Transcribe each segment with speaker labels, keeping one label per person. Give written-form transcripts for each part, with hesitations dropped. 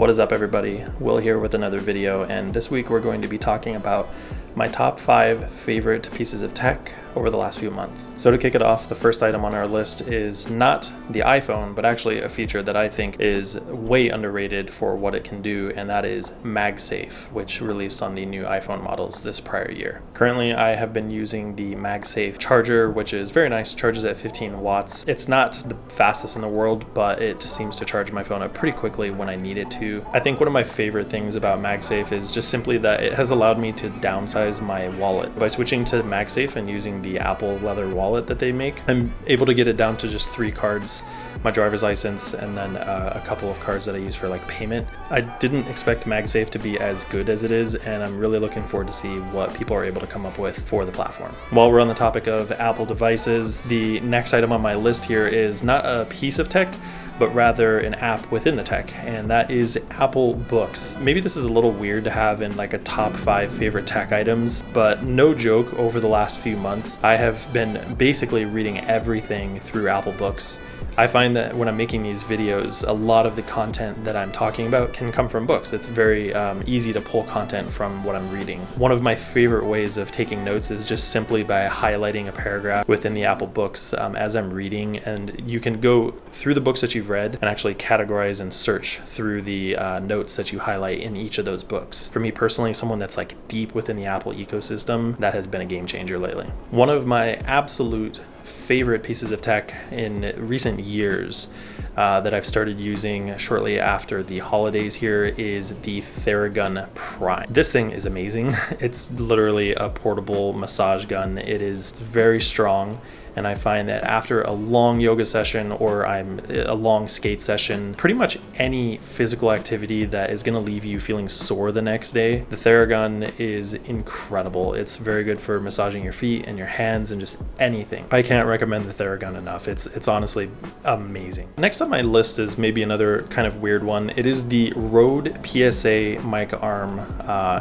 Speaker 1: What is up, everybody? Will here with another video, and this week we're going to be talking about my top 5 favorite pieces of tech over the last few months. So to kick it off, the first item on our list is not the iPhone, but actually a feature that I think is way underrated for what it can do, and that is Magsafe, which released on the new iPhone models this prior year. Currently, I have been using the Magsafe Charger, which is very nice, charges at 15 watts. It's not the fastest in the world, but it seems to charge my phone up pretty quickly when I need it to. I think one of my favorite things about Magsafe is just simply that it has allowed me to downsize my wallet. By switching to Magsafe and using the Apple leather wallet that they make, I'm able to get it down to just 3 cards, my driver's license, and then a couple of cards that I use for like payment. I didn't expect Magsafe to be as good as it is, and I'm really looking forward to see what people are able to come up with for the platform. While we're on the topic of Apple devices, the next item on my list here is not a piece of tech, but rather an app within the tech, and that is Apple Books. Maybe this is a little weird to have in like a top 5 favorite tech items, but no joke, over the last few months, I have been basically reading everything through Apple Books. I find that when I'm making these videos, a lot of the content that I'm talking about can come from books. It's very easy to pull content from what I'm reading. One of my favorite ways of taking notes is just simply by highlighting a paragraph within the Apple Books as I'm reading, and you can go through the books that you've read and actually categorize and search through the notes that you highlight in each of those books. For me personally, someone that's like deep within the Apple ecosystem, that has been a game changer lately. One of my absolute favorite pieces of tech in recent years that I've started using shortly after the holidays here is the Theragun Prime. This thing is amazing. It's literally a portable massage gun. It is very strong, and I find that after a long yoga session or a long skate session, pretty much any physical activity that is gonna leave you feeling sore the next day, the Theragun is incredible. It's very good for massaging your feet and your hands and just anything. I can't recommend the Theragun enough. It's honestly amazing. Next on my list is maybe another kind of weird one. It is the Rode Psa Mic Arm.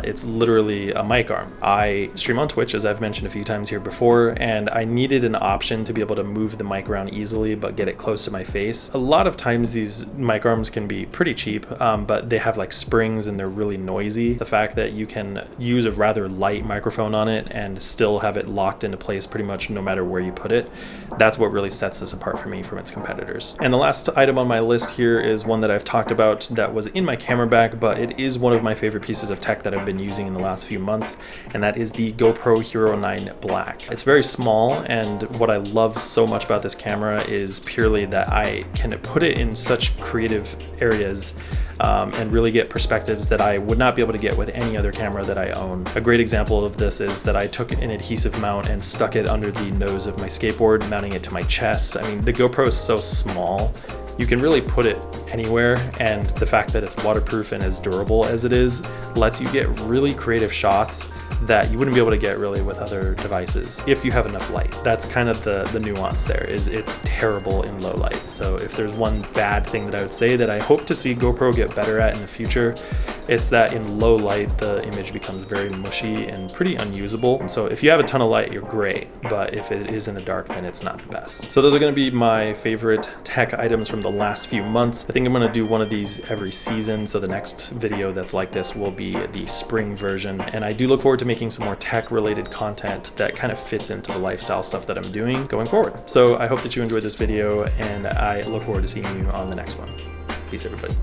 Speaker 1: It's literally a mic arm. I stream on Twitch, as I've mentioned a few times here before, and I needed an option to be able to move the mic around easily but get it close to my face. A lot of times these mic arms can be pretty cheap, but they have like springs and they're really noisy. The fact that you can use a rather light microphone on it and still have it locked into place pretty much no matter where you put it, that's what really sets this apart for me from its competitors. And the last item on my list here is one that I've talked about that was in my camera bag, but it is one of my favorite pieces of tech that I've been using in the last few months, and that is the Gopro Hero 9 Black. It's very small, and what I love so much about this camera is purely that I can put it in such creative areas and really get perspectives that I would not be able to get with any other camera that I own. A great example of this is that I took an adhesive mount and stuck it under the nose of my skateboard, mounting it to my chest. I mean, the GoPro is so small, you can really put it anywhere, and the fact that it's waterproof and as durable as it is lets you get really creative shots that you wouldn't be able to get really with other devices if you have enough light. That's kind of the nuance there, is it's terrible in low light. So if there's one bad thing that I would say that I hope to see GoPro get better at in the future, it's that in low light the image becomes very mushy and pretty unusable. So if you have a ton of light, you're great, but if it is in the dark, then it's not the best. So those are going to be my favorite tech items from the last few months. I think I'm going to do one of these every season, so the next video that's like this will be the spring version, and I do look forward to making some more tech related content that kind of fits into the lifestyle stuff that I'm doing going forward. So I hope that you enjoyed this video, and I look forward to seeing you on the next one. Peace, everybody.